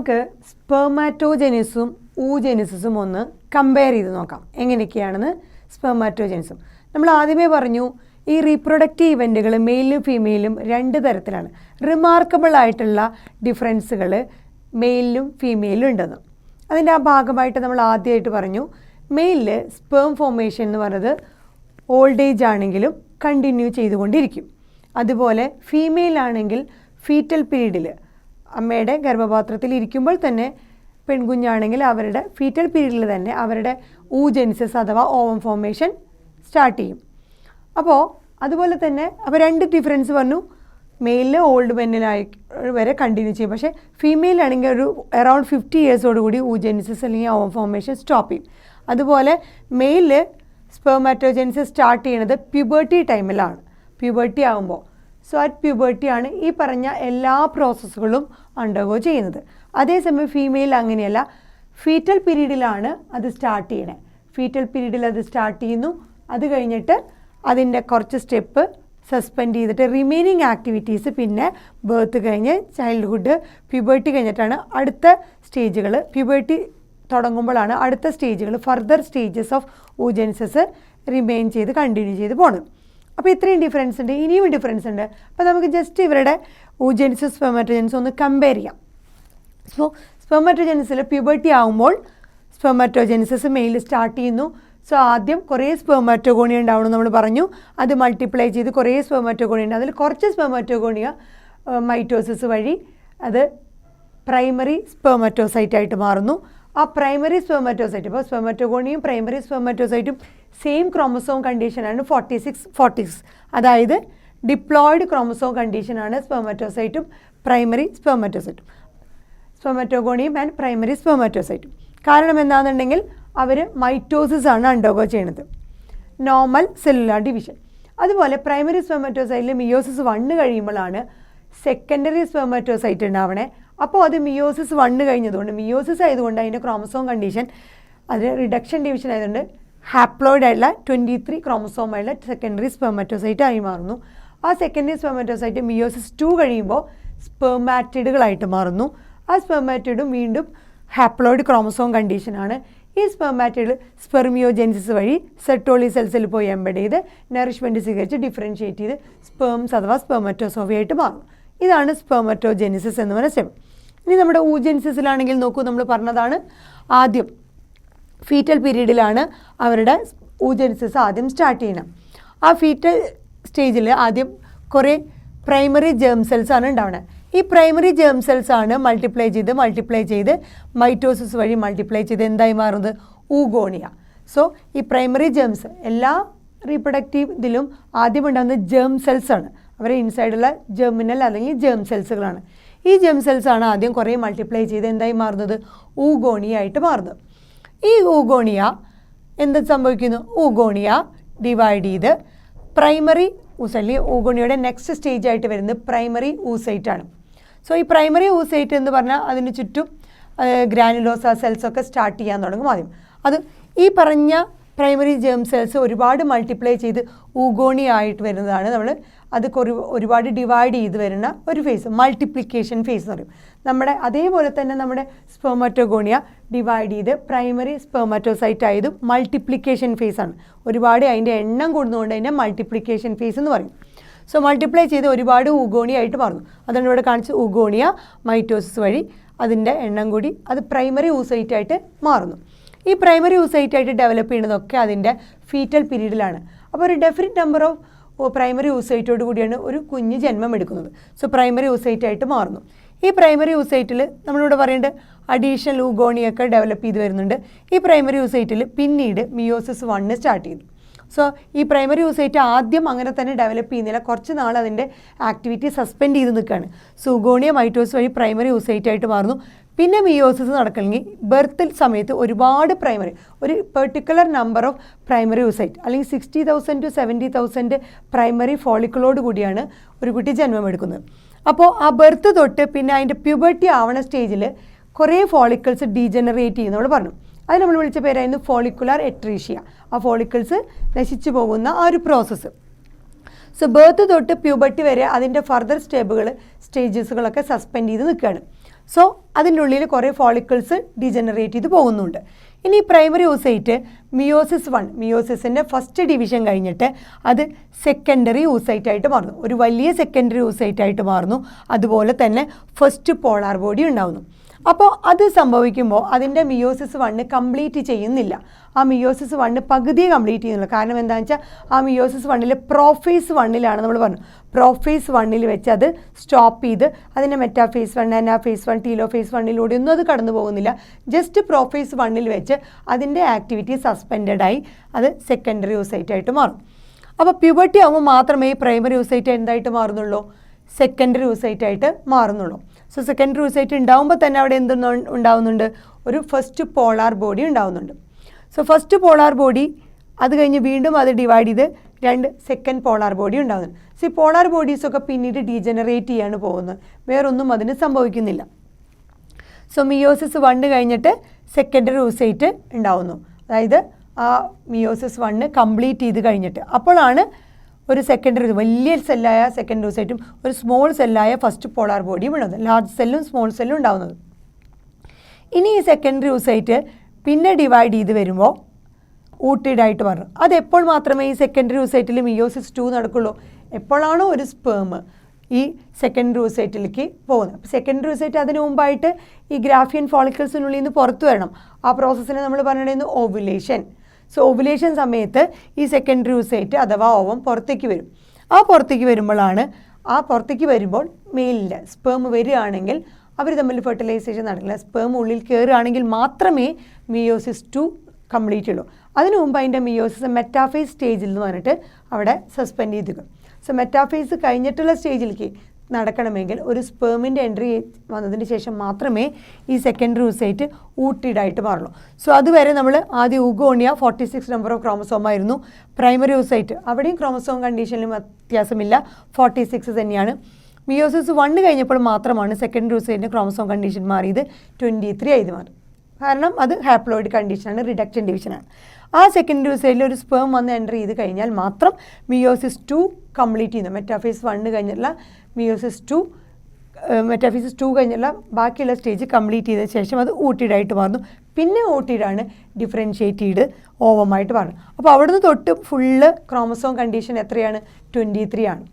നമുക്ക് സ്പെർമാറ്റോജെനിസും ഊജെനിസിസും ഒന്ന് കമ്പയർ ചെയ്ത് നോക്കാം. എങ്ങനെയൊക്കെയാണെന്ന് സ്പെർമാറ്റോജെനിസും. നമ്മൾ ആദ്യമേ പറഞ്ഞു ഈ റീപ്രൊഡക്റ്റീവ് ഇവൻറ്റുകൾ മെയിലും ഫീമെയിലും രണ്ട് തരത്തിലാണ്. റിമാർക്കബിൾ ആയിട്ടുള്ള ഡിഫറൻസുകൾ മെയിലിലും ഫീമെയിലും ഉണ്ടെന്ന്. അതിൻ്റെ ആ ഭാഗമായിട്ട് നമ്മൾ ആദ്യമായിട്ട് പറഞ്ഞു മെയിലിൽ സ്പേം ഫോർമേഷൻ എന്ന് പറയുന്നത് ഓൾഡ് ഏജ് ആണെങ്കിലും കണ്ടിന്യൂ ചെയ്തുകൊണ്ടിരിക്കും. അതുപോലെ ഫീമെയിലാണെങ്കിൽ ഫീറ്റൽ പീരീഡിൽ അമ്മയുടെ ഗർഭപാത്രത്തിൽ ഇരിക്കുമ്പോൾ തന്നെ പെൺകുഞ്ഞാണെങ്കിൽ അവരുടെ ഫീറ്റൽ പീരീഡിൽ തന്നെ അവരുടെ ഊജെനിസിസ് അഥവാ ഓവം ഫോർമേഷൻ സ്റ്റാർട്ട് ചെയ്യും. അപ്പോൾ അതുപോലെ തന്നെ അപ്പോൾ രണ്ട് ഡിഫറൻസ് പറഞ്ഞു. മെയിലിൽ ഓൾഡ് മെന്നിലായി വരെ കണ്ടിന്യൂ ചെയ്യും. പക്ഷേ ഫീമെയിലാണെങ്കിൽ ഒരു അറൗണ്ട് 50 ഇയേഴ്സോടുകൂടി ഊജെനിസിസ് അല്ലെങ്കിൽ ഓവം ഫോർമേഷൻ സ്റ്റോപ്പ് ചെയ്യും. അതുപോലെ മെയിലിൽ സ്പെർമാറ്റോജെനിസിസ് സ്റ്റാർട്ട് ചെയ്യുന്നത് പ്യൂബർട്ടി ടൈമിലാണ്. പ്യൂബർട്ടി ആകുമ്പോൾ അറ്റ് പ്യൂബർട്ടിയാണ് ഈ പറഞ്ഞ എല്ലാ പ്രോസസ്സുകളും അണ്ടർഗോ ചെയ്യുന്നത്. അതേസമയം ഫീമെയിൽ അങ്ങനെയല്ല, ഫീറ്റൽ പീരീഡിലാണ് അത് സ്റ്റാർട്ട് ചെയ്യണേ. ഫീറ്റൽ പീരീഡിൽ അത് സ്റ്റാർട്ട് ചെയ്യുന്നു. അത് കഴിഞ്ഞിട്ട് അതിൻ്റെ കുറച്ച് സ്റ്റെപ്പ് സസ്പെൻഡ് ചെയ്തിട്ട് റിമൈനിങ് ആക്ടിവിറ്റീസ് പിന്നെ ബർത്ത് കഴിഞ്ഞ് ചൈൽഡ്ഹുഡ് പ്യൂബർട്ടി കഴിഞ്ഞിട്ടാണ് അടുത്ത സ്റ്റേജുകൾ. പ്യൂബർട്ടി തുടങ്ങുമ്പോഴാണ് അടുത്ത സ്റ്റേജുകൾ further stages of oogenesis remain ചെയ്ത് കണ്ടിന്യൂ ചെയ്ത് പോകണം. അപ്പോൾ ഇത്രയും ഡിഫറൻസ് ഉണ്ട്. ഇനിയും ഡിഫറൻസ് ഉണ്ട്. അപ്പോൾ നമുക്ക് ജസ്റ്റ് ഇവരുടെ ഊജെനിസിസ് സ്പെർമാറ്റോജെനിസിസ് ഒന്ന് കമ്പയർ ചെയ്യാം. സോ സ്പെർമാറ്റോജെനിസിൽ പ്യൂബർട്ടി ആകുമ്പോൾ സ്പെർമാറ്റോജെനിസിസ് മെയിൽ സ്റ്റാർട്ട് ചെയ്യുന്നു. സോ ആദ്യം കുറേ സ്പെർമാറ്റോഗോണിയ ഉണ്ടാവണം നമ്മൾ പറഞ്ഞു. അത് മൾട്ടിപ്ലൈ ചെയ്ത് കുറേ സ്പെർമാറ്റോഗോണിയ ഉണ്ട്. അതിൽ കുറച്ച് സ്പെർമാറ്റോഗോണിയ മൈറ്റോസിസ് വഴി അത് പ്രൈമറി സ്പെർമാറ്റോസൈറ്റ് ആയിട്ട് മാറുന്നു. ആ പ്രൈമറി സ്പെർമാറ്റോസൈറ്റ് ഇപ്പോൾ സ്പെർമാറ്റോഗോണിയും പ്രൈമറി സ്പെർമാറ്റോസൈറ്റും സെയിം ക്രോമസോം കണ്ടീഷനാണ് 46. അതായത് ഡിപ്ലോയിഡ് ക്രോമസോം കണ്ടീഷനാണ് സ്പെർമാറ്റോസൈറ്റും പ്രൈമറി സ്പെർമാറ്റോസൈറ്റും. സ്പെർമാറ്റോഗോണിയും ആൻഡ് പ്രൈമറി സ്പെർമാറ്റോസൈറ്റും. കാരണം എന്താണെന്നുണ്ടെങ്കിൽ അവർ മൈറ്റോസിസ് ആണ് അണ്ടർഗോ ചെയ്യുന്നത്, നോർമൽ സെല്ലുലാർ ഡിവിഷൻ. അതുപോലെ പ്രൈമറി സ്പെർമാറ്റോസൈറ്റിൽ മിയോസിസ് 1 കഴിയുമ്പോഴാണ് സെക്കൻഡറി സ്പെർമാറ്റോസൈറ്റ് ഉണ്ടാവണേ. അപ്പോൾ അത് മിയോസിസ് 1 കഴിഞ്ഞതുകൊണ്ട് മിയോസിസ് ആയതുകൊണ്ട് അതിൻ്റെ ക്രോമസോം കണ്ടീഷൻ അത് റിഡക്ഷൻ ഡിവിഷൻ ആയതുകൊണ്ട് ഹാപ്ലോയിഡ് ആയിട്ടുള്ള 23 ക്രോമസോം ആയിട്ടുള്ള സെക്കൻഡറി സ്പെർമാറ്റോസൈറ്റ് ആയി മാറുന്നു. ആ സെക്കൻഡറി സ്പെർമാറ്റോസൈറ്റ് മിയോസിസ് 2 കഴിയുമ്പോൾ സ്പെർമാറ്റിഡുകളായിട്ട് മാറുന്നു. ആ സ്പെർമാറ്റിഡും വീണ്ടും ഹാപ്ലോയിഡ് ക്രോമസോം കണ്ടീഷനാണ്. ഈ സ്പെർമാറ്റിഡ് സ്പെർമിയോജെനിസിസ് വഴി സെർട്ടോളി സെൽസിൽ പോയി എംബഡ് ചെയ്ത് നറിഷ്മെൻറ്റ് സ്വീകരിച്ച് ഡിഫറൻഷ്യേറ്റ് ചെയ്ത് സ്പേംസ് അഥവാ സ്പെർമാറ്റോസോഫിയായിട്ട് മാറും. ഇതാണ് സ്പെർമാറ്റോജെനിസിസ് എന്ന് പറയുന്ന സ്റ്റെപ്പ്. ഇനി നമ്മുടെ ഊജെനിസിസിലാണെങ്കിൽ നോക്കൂ, നമ്മൾ പറഞ്ഞതാണ് ആദ്യം ഫീറ്റൽ പീരീഡിലാണ് അവരുടെ ഊജെനിസിസ് ആദ്യം സ്റ്റാർട്ട് ചെയ്യണം. ആ ഫീറ്റൽ സ്റ്റേജിൽ ആദ്യം കുറേ പ്രൈമറി ജേം സെൽസ് ആണ് ഉണ്ടാവുന്നത്. ഈ പ്രൈമറി ജേം സെൽസ് ആണ് മൾട്ടിപ്ലൈ ചെയ്ത് മൈറ്റോസിസ് വഴി മൾട്ടിപ്ലൈ ചെയ്ത് എന്തായി മാറുന്നത്? ഊഗോണിയ. സോ ഈ പ്രൈമറി ജേംസ് എല്ലാ റീപ്രൊഡക്റ്റീവ് ഇതിലും ആദ്യം ഉണ്ടാകുന്നത് ജേം സെൽസ് ആണ്. അവരെ ഇൻസൈഡുള്ള ജെർമിനൽ അല്ലെങ്കിൽ ജേം സെൽസുകളാണ്. ഈ ജേം സെൽസ് ആണ് ആദ്യം കുറേ മൾട്ടിപ്ലൈ ചെയ്ത് എന്തായി മാറുന്നത്? ഊഗോണിയ ആയിട്ട് മാറുന്നത്. ഈ ഊഗോണിയ എന്ത് സംഭവിക്കുന്നു? ഊഗോണിയ ഡിവൈഡ് ചെയ്ത് പ്രൈമറി ഊസ് അല്ലെങ്കിൽ ഊഗോണിയയുടെ നെക്സ്റ്റ് സ്റ്റേജ് ആയിട്ട് വരുന്നത് പ്രൈമറി ഊസൈറ്റ് ആണ്. സോ ഈ പ്രൈമറി ഊസൈറ്റ് എന്ന് പറഞ്ഞാൽ അതിന് ചുറ്റും ഗ്രാനുലോസ സെൽസൊക്കെ സ്റ്റാർട്ട് ചെയ്യാൻ തുടങ്ങും ആദ്യം. അത് ഈ പറഞ്ഞ പ്രൈമറി ജേം സെൽസ് ഒരുപാട് മൾട്ടിപ്ലൈ ചെയ്ത് ഊഗോണിയ ആയിട്ട് വരുന്നതാണ്. നമ്മൾ അത് ഒരുപാട് ഡിവൈഡ് ചെയ്ത് വരുന്ന ഒരു ഫേസ് മൾട്ടിപ്ലിക്കേഷൻ ഫേസ് എന്ന് പറയും. നമ്മുടെ അതേപോലെ തന്നെ നമ്മുടെ സ്പെർമാറ്റോഗോണിയ ഡിവൈഡ് ചെയ്ത് പ്രൈമറി സ്പെർമാറ്റോസൈറ്റ് ആയത് മൾട്ടിപ്ലിക്കേഷൻ ഫേസ് ആണ്. ഒരുപാട് അതിൻ്റെ എണ്ണം കൂടുന്നതുകൊണ്ട് അതിൻ്റെ മൾട്ടിപ്ലിക്കേഷൻ ഫേസ് എന്ന് പറയും. സോ മൾട്ടിപ്ലൈ ചെയ്ത് ഒരുപാട് ഊഗോണിയ ആയിട്ട് മാറുന്നു. അതാണ് ഇവിടെ കാണിച്ച് ഊഗോണിയ മൈറ്റോസിസ് വഴി അതിൻ്റെ എണ്ണം കൂടി അത് പ്രൈമറി ഊസൈറ്റ് ആയിട്ട് മാറുന്നു. ഈ പ്രൈമറി ഊസൈറ്റ് ആയിട്ട് ഡെവലപ്പ് ചെയ്യുന്നതൊക്കെ അതിൻ്റെ ഫീറ്റൽ പീരീഡിലാണ്. അപ്പോൾ ഒരു ഡെഫിനിറ്റ് നമ്പർ ഓഫ് പ്രൈമറി ഊസൈറ്റോട് കൂടിയാണ് ഒരു കുഞ്ഞ് ജന്മം എടുക്കുന്നത്. സോ പ്രൈമറി ഊസൈറ്റ് ആയിട്ട് മാറുന്നു. ഈ പ്രൈമറി ഊസൈറ്റിൽ നമ്മളിവിടെ പറയേണ്ടത് അഡീഷണൽ ഊഗോണിയൊക്കെ ഡെവലപ്പ് ചെയ്ത് വരുന്നുണ്ട്. ഈ പ്രൈമറി ഊസൈറ്റിൽ പിന്നീട് മിയോസിസ് 1 സ്റ്റാർട്ട് ചെയ്തു. സോ ഈ പ്രൈമറി ഊസൈറ്റ് ആദ്യം അങ്ങനെ തന്നെ ഡെവലപ്പ് ചെയ്യുന്നില്ല, കുറച്ച് നാൾ അതിൻ്റെ ആക്ടിവിറ്റി സസ്പെൻഡ് ചെയ്ത് നിൽക്കുകയാണ്. സൂഗോണിയ മൈറ്റോസിസ് വഴി പ്രൈമറി ഊസൈറ്റ് ആയിട്ട് മാറുന്നു. പിന്നെ മിയോസിസ് നടക്കണമെങ്കിൽ ബർത്തിൽ സമയത്ത് ഒരുപാട് പ്രൈമറി ഒരു particular number of primary oocyte അല്ലെങ്കിൽ 60,000 to 70,000 പ്രൈമറി ഫോളിക്കിളോട് കൂടിയാണ് ഒരു കുട്ടി ജന്മം എടുക്കുന്നത്. അപ്പോൾ ആ ബർത്ത് തൊട്ട് പിന്നെ അതിൻ്റെ പ്യൂബർട്ടി ആവണ സ്റ്റേജിൽ കുറേ ഫോളിക്കിൾസ് ഡീജനറേറ്റ് ചെയ്യുന്നു നമ്മൾ പറഞ്ഞു. അത് നമ്മൾ വിളിച്ച പേരായിരുന്നു ഫോളിക്കുലാർ എട്രീഷ്യ. ആ ഫോളിക്കിൾസ് നശിച്ചു പോകുന്ന ആ ഒരു പ്രോസസ്സ്. സോ ബർത്ത് തൊട്ട് പ്യൂബർട്ടി വരെ അതിൻ്റെ ഫർദർ സ്റ്റേജസുകളൊക്കെ സസ്പെൻഡ് ചെയ്ത് നിൽക്കുകയാണ്. സോ അതിൻ്റെ ഉള്ളിൽ കുറേ ഫോളിക്കിൾസ് ഡീജനറേറ്റ് ചെയ്ത് പോകുന്നുണ്ട്. ഇനി പ്രൈമറി oocyte മിയോസിസ് 1 മിയോസിസിൻ്റെ ഫസ്റ്റ് ഡിവിഷൻ കഴിഞ്ഞിട്ട് അത് സെക്കൻഡറി oocyte ആയിട്ട് മാറുന്നു. ഒരു വലിയ സെക്കൻഡറി oocyte ആയിട്ട് മാറുന്നു. അതുപോലെ തന്നെ ഫസ്റ്റ് പോളാർ ബോഡി ഉണ്ടാകുന്നു. അപ്പോൾ അത് സംഭവിക്കുമ്പോൾ അതിൻ്റെ മിയോസിസ് 1 കംപ്ലീറ്റ് ചെയ്യുന്നില്ല. ആ മിയോസിസ് 1 പകുതിയെ കംപ്ലീറ്റ് ചെയ്യുന്നില്ല. കാരണം എന്താണെന്ന് വെച്ചാൽ ആ മിയോസിസ് 1 പ്രോഫേസ് 1 നമ്മൾ പറഞ്ഞു. പ്രോഫേസ് 1 വെച്ച് അത് സ്റ്റോപ്പ് ചെയ്ത് അതിൻ്റെ മെറ്റാഫേസ് 1 അനാഫേസ് 1 ടീലോഫേസ് 1 ഒന്നും അത് കടന്നു പോകുന്നില്ല. ജസ്റ്റ് പ്രോഫേസ് 1 വെച്ച് അതിൻ്റെ ആക്ടിവിറ്റി സസ്പെൻഡഡായി അത് സെക്കൻഡറി oocyte ആയിട്ട് മാറും. അപ്പോൾ പ്യൂബർട്ടി ആകുമ്പോൾ മാത്രമേ ഈ പ്രൈമറി oocyte എന്തായിട്ട് മാറുന്നുള്ളൂ? സെക്കൻഡറി oocyte ആയിട്ട് മാറുന്നുള്ളൂ. സോ സെക്കൻഡറി oocyte ഉണ്ടാകുമ്പോൾ തന്നെ അവിടെ ഉണ്ടാകുന്നുണ്ട്? ഒരു ഫസ്റ്റ് പോളാർ ബോഡി ഉണ്ടാകുന്നുണ്ട്. സോ ഫസ്റ്റ് പോളാർ ബോഡി അത് കഴിഞ്ഞ് വീണ്ടും അത് ഡിവൈഡ് ചെയ്ത് 2 സെക്കൻഡ് പോളാർ ബോഡി ഉണ്ടാകുന്നുണ്ട്. സോ ഈ പോളാർ ബോഡീസൊക്കെ പിന്നീട് ഡീജനറേറ്റ് ചെയ്യാണ് പോകുന്നത്. വേറൊന്നും അതിന് സംഭവിക്കുന്നില്ല. സോ മിയോസിസ് 1 കഴിഞ്ഞിട്ട് സെക്കൻഡറി oocyte ഉണ്ടാവുന്നു. അതായത് ആ മിയോസിസ് 1 കംപ്ലീറ്റ് ചെയ്ത് കഴിഞ്ഞിട്ട് അപ്പോഴാണ് ഒരു സെക്കൻഡറി വലിയ സെല്ലായ സെക്കൻഡറി oocyteും ഒരു സ്മോൾ സെല്ലായ ഫസ്റ്റ് പോളാർ ബോഡിയും ഉണ്ടാകുന്നത്. ലാർജ് സെല്ലും സ്മോൾ സെല്ലും ഉണ്ടാകുന്നത്. ഇനി ഈ സെക്കൻഡറി oocyte പിന്നെ ഡിവൈഡ് ചെയ്ത് വരുമ്പോൾ ഊട്ടിഡായിട്ട് മാറും. അതെപ്പോൾ മാത്രമേ ഈ സെക്കൻഡറി oocyteൽ മിയോസിസ് 2 നടക്കുള്ളൂ? എപ്പോഴാണോ ഒരു സ്പേം ഈ സെക്കൻഡറി oocyteലേക്ക് പോകുന്നത്. അപ്പോൾ സെക്കൻഡറി oocyte അതിന് മുമ്പായിട്ട് ഈ ഗ്രാഫിയൻ ഫോളിക്കിൾസിനുള്ളിൽ നിന്ന് പുറത്തു വരണം. ആ പ്രോസസ്സിനെ നമ്മൾ പറയുന്നത് ഓവുലേഷൻ. സോ ഓവുലേഷൻ സമയത്ത് ഈ സെക്കൻഡറി oocyte അഥവാ ഓവം പുറത്തേക്ക് വരും. ആ പുറത്തേക്ക് വരുമ്പോൾ മെയിലിൻ്റെ സ്പേം വരികയാണെങ്കിൽ അവർ തമ്മിൽ ഫെർട്ടിലൈസേഷൻ നടക്കില്ല. സ്പേം ഉള്ളിൽ കയറുകയാണെങ്കിൽ മാത്രമേ മിയോസിസ് 2 കംപ്ലീറ്റ് ഉള്ളൂ. അതിനു മുമ്പ് അതിൻ്റെ മിയോസിസ് മെറ്റാഫേസ് സ്റ്റേജിൽ എന്ന് പറഞ്ഞിട്ട് അവിടെ സസ്പെൻഡ് ചെയ്തിരിക്കും. സോ മെറ്റാഫേസ് കഴിഞ്ഞിട്ടുള്ള സ്റ്റേജിലേക്ക് നടക്കണമെങ്കിൽ ഒരു സ്പേമിൻ്റെ എൻട്രി വന്നതിന് ശേഷം മാത്രമേ ഈ സെക്കൻഡറി oocyte ഊട്ടിഡായിട്ട് മാറുള്ളൂ. സോ അതുവരെ നമ്മൾ ആദ്യം ഊഗോണിയ 46 നമ്പർ ഓഫ് ക്രോമസോം ആയിരുന്നു. പ്രൈമറി oocyte അവിടെയും ക്രോമസോം കണ്ടീഷനിലും വ്യത്യാസമില്ല, 46 തന്നെയാണ്. മിയോസിസ് 1 കഴിഞ്ഞപ്പോൾ മാത്രമാണ് സെക്കൻഡറി oocyte ക്രോമസോം കണ്ടീഷൻ മാറിയത് 23 ആയത് മാറി. കാരണം അത് ഹാപ്ലോയിഡ് കണ്ടീഷനാണ്, റിഡക്ഷൻ ഡിവിഷനാണ്. ആ സെക്കൻഡറി oocyteൽ ഒരു സ്പേം വന്ന് എൻ്റർ ചെയ്ത് കഴിഞ്ഞാൽ മാത്രം മിയോസിസ് 2 കംപ്ലീറ്റ് ചെയ്യുന്നു. മെറ്റാഫേസ് 1 കഴിഞ്ഞുള്ള മെറ്റാഫേസ് 2 കഴിഞ്ഞുള്ള ബാക്കിയുള്ള സ്റ്റേജ് കംപ്ലീറ്റ് ചെയ്ത ശേഷം അത് ഊട്ടിഡായിട്ട് മാറുന്നു. പിന്നെ ഊട്ടിഡാണ് ഡിഫറൻഷ്യേറ്റ് ചെയ്ത് ഓവമായിട്ട് മാറുന്നത്. അപ്പോൾ അവിടുന്ന് തൊട്ട് ഫുള്ള് ക്രോമസോം കണ്ടീഷൻ എത്രയാണ്? 23 ആണ്.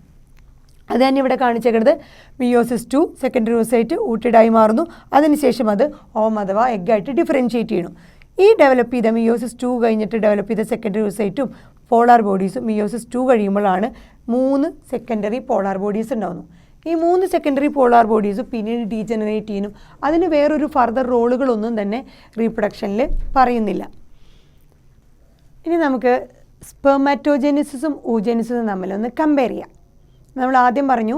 അത് തന്നെ ഇവിടെ കാണിച്ചേക്കുന്നത് മിയോസിസ് 2 സെക്കൻഡറി oocyte ഊട്ടിഡായി മാറുന്നു. അതിനുശേഷം അത് ഓവം അഥവാ എഗ്ഗായിട്ട് ഡിഫറൻഷ്യേറ്റ് ചെയ്യണം. ഈ ഡെവലപ്പ് ചെയ്ത മിയോസിസ് 2 കഴിഞ്ഞിട്ട് ഡെവലപ്പ് ചെയ്ത സെക്കൻഡറി oocyteും പോളാർ ബോഡീസും മിയോസിസ് 2 കഴിയുമ്പോഴാണ് 3 സെക്കൻഡറി പോളാർ ബോഡീസ് ഉണ്ടാകുന്നു. ഈ 3 സെക്കൻഡറി പോളാർ ബോഡീസ് പിന്നീട് ഡീജനറേറ്റ് ചെയ്യുന്നു. അതിന് വേറൊരു ഫർദർ റോളുകളൊന്നും തന്നെ റീപ്രൊഡക്ഷനിൽ പറയുന്നില്ല. ഇനി നമുക്ക് സ്പെർമാറ്റോജെനിസിസും oogenesis തമ്മിലൊന്ന് കമ്പയർ ചെയ്യാം. നമ്മൾ ആദ്യം പറഞ്ഞു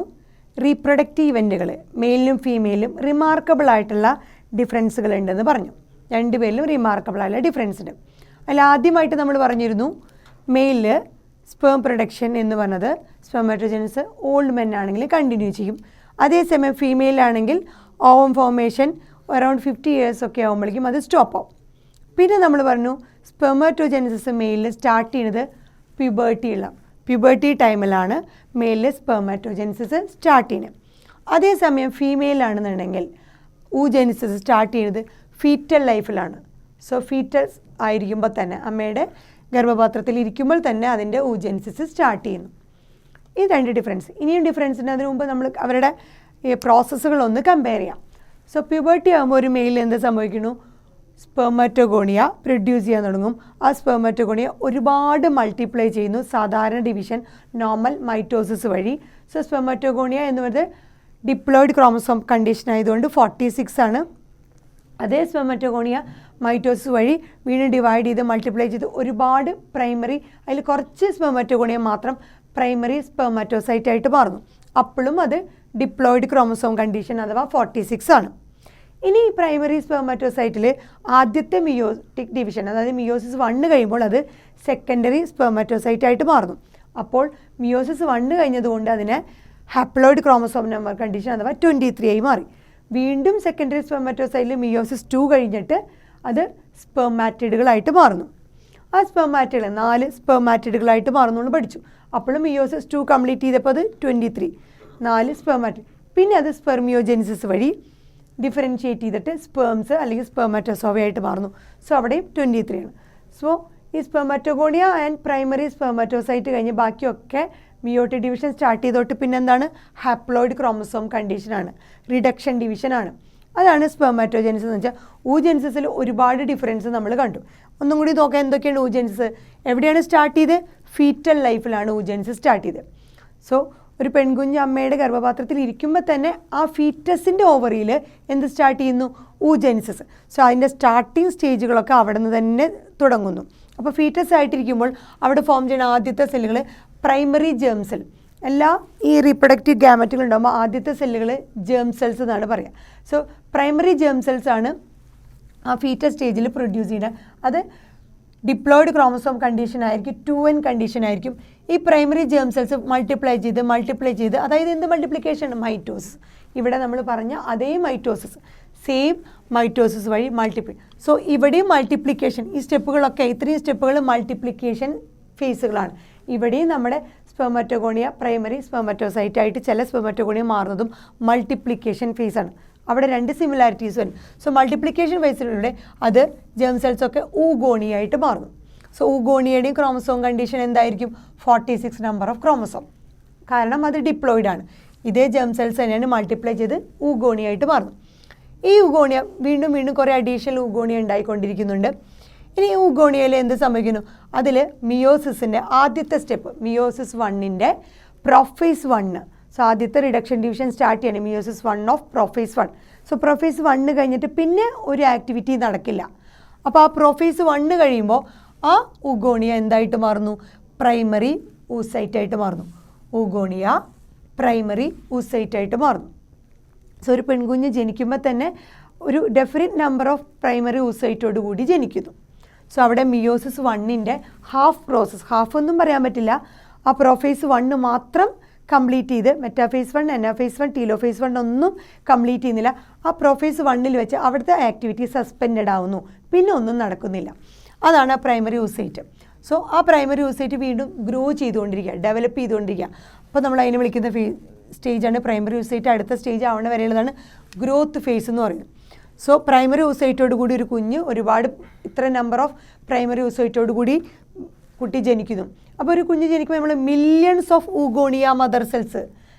റീപ്രൊഡക്റ്റീവ് ഇവൻറ്റുകൾ മെയിലിനും ഫീമെയിലും റിമാർക്കബിൾ ആയിട്ടുള്ള ഡിഫറൻസുകൾ ഉണ്ടെന്ന് പറഞ്ഞു. രണ്ടുപേരിലും റിമാർക്കബിൾ ആയിട്ടുള്ള ഡിഫറൻസ് ഉണ്ട്. അതിൽ ആദ്യമായിട്ട് നമ്മൾ പറഞ്ഞിരുന്നു മെയിലിൽ സ്പേം പ്രൊഡക്ഷൻ എന്ന് പറഞ്ഞത് സ്പെർമാറ്റോജെനിസ് ഓൾഡ് മെൻ ആണെങ്കിൽ കണ്ടിന്യൂ ചെയ്യും. അതേസമയം ഫീമെയിലാണെങ്കിൽ ഓവം ഫോർമേഷൻ അറൗണ്ട് 50 ഇയേഴ്സ് ഒക്കെ ആകുമ്പോഴേക്കും അത് സ്റ്റോപ്പ് ആവും. പിന്നെ നമ്മൾ പറഞ്ഞു സ്പെർമാറ്റോജെനിസിസ് മെയിലിൽ സ്റ്റാർട്ട് ചെയ്യുന്നത് പ്യൂബർട്ടി ടൈമിലാണ് മെയിലിൽ സ്പെർമാറ്റോജെനിസിസ് സ്റ്റാർട്ട് ചെയ്യുന്നത്. അതേസമയം ഫീമെയിലാണെന്നുണ്ടെങ്കിൽ oogenesis സ്റ്റാർട്ട് ചെയ്യുന്നത് ഫീറ്റൽ ലൈഫിലാണ്. സോ ഫീറ്റസ് ആയിരിക്കുമ്പോൾ തന്നെ അമ്മയുടെ ഗർഭപാത്രത്തിൽ ഇരിക്കുമ്പോൾ തന്നെ അതിൻ്റെ oogenesis സ്റ്റാർട്ട് ചെയ്യുന്നു. ഈ 2 ഡിഫറൻസ്. ഇനിയും ഡിഫറൻസിന് അതിന് മുമ്പ് നമ്മൾ അവരുടെ പ്രോസസ്സുകളൊന്ന് കമ്പയർ ചെയ്യാം. സോ പ്യൂബർട്ടി ആകുമ്പോൾ ഒരു മെയിൽ എന്ത് സംഭവിക്കുന്നു? സ്പെർമാറ്റോഗോണിയ പ്രൊഡ്യൂസ് ചെയ്യാൻ തുടങ്ങും. ആ സ്പെർമാറ്റോഗോണിയ ഒരുപാട് മൾട്ടിപ്ലൈ ചെയ്യുന്നു സാധാരണ ഡിവിഷൻ നോർമൽ മൈറ്റോസിസ് വഴി. സോ സ്പെർമാറ്റോഗോണിയ എന്ന് പറയുന്നത് ഡിപ്ലോയിഡ് ക്രോമസോം കണ്ടീഷൻ ആയതുകൊണ്ട് 46 ആണ്. അതേ സ്പെർമാറ്റോഗോണിയ മൈറ്റോസിസ് വഴി വീണ്ടും ഡിവൈഡ് ചെയ്ത് മൾട്ടിപ്ലൈ ചെയ്ത് ഒരുപാട് പ്രൈമറി, അതിൽ കുറച്ച് സ്പെർമാറ്റോഗോണിയ മാത്രം പ്രൈമറി സ്പെർമാറ്റോസൈറ്റ് ആയിട്ട് മാറുന്നു. അപ്പോഴും അത് ഡിപ്ലോയിഡ് ക്രോമസോം കണ്ടീഷൻ അഥവാ 46 ആണ്. ഇനി ഈ പ്രൈമറി സ്പെർമാറ്റോസൈറ്റിൽ ആദ്യത്തെ മിയോട്ടിക് ഡിവിഷൻ അതായത് മിയോസിസ് 1 കഴിയുമ്പോൾ അത് സെക്കൻഡറി സ്പെർമാറ്റോസൈറ്റ് ആയിട്ട് മാറുന്നു. അപ്പോൾ മിയോസിസ് 1 കഴിഞ്ഞതുകൊണ്ട് അതിനെ ഹാപ്ലോയിഡ് ക്രോമസോം നമ്പർ കണ്ടീഷൻ അഥവാ 23 ആയി മാറി. വീണ്ടും സെക്കൻഡറി സ്പെർമാറ്റോസൈറ്റിൽ മിയോസിസ് 2 കഴിഞ്ഞിട്ട് അത് സ്പെർമാറ്റിഡുകളായിട്ട് മാറുന്നു. ആ സ്പെർമാറ്റിഡുകൾ 4 സ്പെർമാറ്റിഡുകളായിട്ട് മാറുന്നു പഠിച്ചു. അപ്പോഴും മിയോസിസ് 2 കംപ്ലീറ്റ് ചെയ്തപ്പോൾ അത് 23 4 സ്പെർമാറ്റിഡ്. പിന്നെ അത് സ്പെർമിയോജെനിസിസ് വഴി ഡിഫറൻഷിയേറ്റ് ചെയ്തിട്ട് സ്പേംസ് അല്ലെങ്കിൽ സ്പെർമാറ്റോസോവ ആയിട്ട് മാറുന്നു. സോ അവിടെയും 23 ആണ്. സോ ഈ സ്പെർമാറ്റോഗോണിയ ആൻഡ് പ്രൈമറി സ്പെർമാറ്റോസൈറ്റ് കഴിഞ്ഞ് ബാക്കിയൊക്കെ മിയോട്ടിക് ഡിവിഷൻ സ്റ്റാർട്ട് ചെയ്തോട്ട് പിന്നെ എന്താണ് ഹാപ്ലോയിഡ് ക്രോമസോം കണ്ടീഷനാണ്, റിഡക്ഷൻ ഡിവിഷനാണ്. അതാണ് സ്പെർമാറ്റോജെനിസിസ് എന്ന് വെച്ചാൽ. ഊജെനിസിസിൽ ഒരുപാട് ഡിഫറൻസ് നമ്മൾ കണ്ടു. ഒന്നും കൂടി നോക്കാം എന്തൊക്കെയാണ് ഊജെനിസിസ്. എവിടെയാണ് സ്റ്റാർട്ട് ചെയ്ത്? ഫീറ്റൽ ലൈഫിലാണ് ഊജെനിസിസ് സ്റ്റാർട്ട് ചെയ്ത്. സോ ഒരു പെൺകുഞ്ഞ് അമ്മയുടെ ഗർഭപാത്രത്തിൽ ഇരിക്കുമ്പോൾ തന്നെ ആ ഫീറ്റസിൻ്റെ ഓവറിയിൽ എന്ത് സ്റ്റാർട്ട് ചെയ്യുന്നു? ഊജെനിസിസ്. സോ അതിൻ്റെ സ്റ്റാർട്ടിങ് സ്റ്റേജുകളൊക്കെ അവിടെ നിന്ന് തന്നെ തുടങ്ങുന്നു. അപ്പോൾ ഫീറ്റസ് ആയിട്ടിരിക്കുമ്പോൾ അവിടെ ഫോം ചെയ്യുന്ന ആദ്യത്തെ സെല്ലുകൾ പ്രൈമറി ജേം സെൽ. എല്ലാ ഈ റീപ്രൊഡക്റ്റീവ് ഗാമറ്റുകൾ ഉണ്ടാകുമ്പോൾ ആദ്യത്തെ സെല്ലുകൾ ജേം സെൽസ് എന്നാണ് പറയുക. സോ പ്രൈമറി ജേം സെൽസ് ആണ് ആ ഫീറ്റസ് സ്റ്റേജിൽ പ്രൊഡ്യൂസ് ചെയ്യുന്നത്. അത് ഡിപ്ലോയിഡ് ക്രോമസോം കണ്ടീഷൻ ആയിരിക്കും, 2n കണ്ടീഷൻ ആയിരിക്കും. ഈ പ്രൈമറി ജേം സെൽസ് മൾട്ടിപ്ലൈ ചെയ്ത് അതായത് എന്ത് മൾട്ടിപ്ലിക്കേഷൻ? മൈറ്റോസിസ്. ഇവിടെ നമ്മൾ പറഞ്ഞ അതേ മൈറ്റോസിസ്, സെയിം മൈറ്റോസിസ് വഴി മൾട്ടിപ്ലൈ. സോ ഇവിടെയും മൾട്ടിപ്ലിക്കേഷൻ, ഈ സ്റ്റെപ്പുകളൊക്കെ ഇത്രയും സ്റ്റെപ്പുകൾ മൾട്ടിപ്ലിക്കേഷൻ ഫേസുകളാണ്. ഇവിടെയും നമ്മുടെ സ്പെർമാറ്റോഗോണിയ പ്രൈമറി സ്പെർമാറ്റോസൈറ്റ് ആയിട്ട് ചില സ്പെർമാറ്റോഗോണിയ മാറുന്നതും മൾട്ടിപ്ലിക്കേഷൻ ഫേസാണ്. അവിടെ 2 സിമിലാരിറ്റീസ് വരും. സോ മൾട്ടിപ്ലിക്കേഷൻ ഫേസിലൂടെ അത് ജേം സെൽസൊക്കെ ഊഗോണിയായിട്ട് മാറുന്നു. സോ ഊഗോണിയയുടെയും ക്രോമസോം കണ്ടീഷൻ എന്തായിരിക്കും? 46 നമ്പർ ഓഫ് ക്രോമസോം. കാരണം അത് ഡിപ്ലോയിഡ് ആണ്. ഇതേ ജേം സെൽസ് തന്നെയാണ് മൾട്ടിപ്ലൈ ചെയ്ത് ഊഗോണിയായിട്ട് മാറുന്നു. ഈ ഊഗോണിയ വീണ്ടും കുറേ അഡീഷണൽ ഊഗോണിയ ഉണ്ടായിക്കൊണ്ടിരിക്കുന്നുണ്ട്. ഇനി ഊഗോണിയയിൽ എന്ത് സംഭവിക്കുന്നു? അതിൽ മിയോസിസിൻ്റെ ആദ്യത്തെ സ്റ്റെപ്പ്, മിയോസിസ് 1ൻ്റെ പ്രൊഫേസ് 1. സോ ആദ്യത്തെ റിഡക്ഷൻ ഡിവിഷൻ സ്റ്റാർട്ട് ചെയ്യണം meiosis 1 of prophase 1. So prophase 1 കഴിഞ്ഞിട്ട് പിന്നെ ഒരു ആക്ടിവിറ്റി നടക്കില്ല. അപ്പോൾ ആ പ്രൊഫേസ് 1 കഴിയുമ്പോൾ ആ ഊഗോണിയ എന്തായിട്ട് മാറുന്നു? പ്രൈമറി ഊസൈറ്റ് ആയിട്ട് മാറുന്നു. ഊഗോണിയ പ്രൈമറി ഊസൈറ്റ് ആയിട്ട് മാറുന്നു. സോ ഒരു പെൺകുഞ്ഞ് ജനിക്കുമ്പോൾ തന്നെ ഒരു ഡെഫിനിറ്റ് നമ്പർ ഓഫ് പ്രൈമറി ഊസൈറ്റോട് കൂടി ജനിക്കുന്നു. സോ അവിടെ മിയോസിസ് 1ൻ്റെ ഹാഫ് പ്രോസസ്സ്, ഹാഫ് ഒന്നും പറയാൻ പറ്റില്ല, ആ പ്രൊഫേസ് 1 മാത്രം കംപ്ലീറ്റ് ചെയ്ത് മെറ്റാഫേസ് 1, എനാഫേസ് 1, ടീലോഫേസ് 1 ഒന്നും കംപ്ലീറ്റ് ചെയ്യുന്നില്ല. ആ പ്രൊഫേസ് 1ൽ വെച്ച് അവിടുത്തെ ആക്ടിവിറ്റി സസ്പെൻഡഡ് ആവുന്നു, പിന്നെ ഒന്നും നടക്കുന്നില്ല. അതാണ് ആ പ്രൈമറി ഊസൈറ്റ്. സോ ആ പ്രൈമറി ഊസൈറ്റ് വീണ്ടും ഗ്രോ ചെയ്തുകൊണ്ടിരിക്കുക, ഡെവലപ്പ് ചെയ്തുകൊണ്ടിരിക്കുക. അപ്പോൾ നമ്മൾ അതിനെ വിളിക്കുന്ന സ്റ്റേജാണ് പ്രൈമറി ഊസൈറ്റ്. അടുത്ത സ്റ്റേജ് ആവണ വരെയുള്ളതാണ് ഗ്രോത്ത് ഫേസ് എന്ന് പറയുന്നത്. സോ പ്രൈമറി ഊസൈറ്റോട് കൂടി ഒരു കുഞ്ഞ് ഒരുപാട് ഇത്ര നമ്പർ ഓഫ് പ്രൈമറി ഊസൈറ്റോട് കൂടി കുട്ടി ജനിക്കുന്നു. അപ്പോൾ ഒരു കുഞ്ഞ് ജനിക്കുമ്പോൾ നമ്മൾ millions of oogonia mother cells,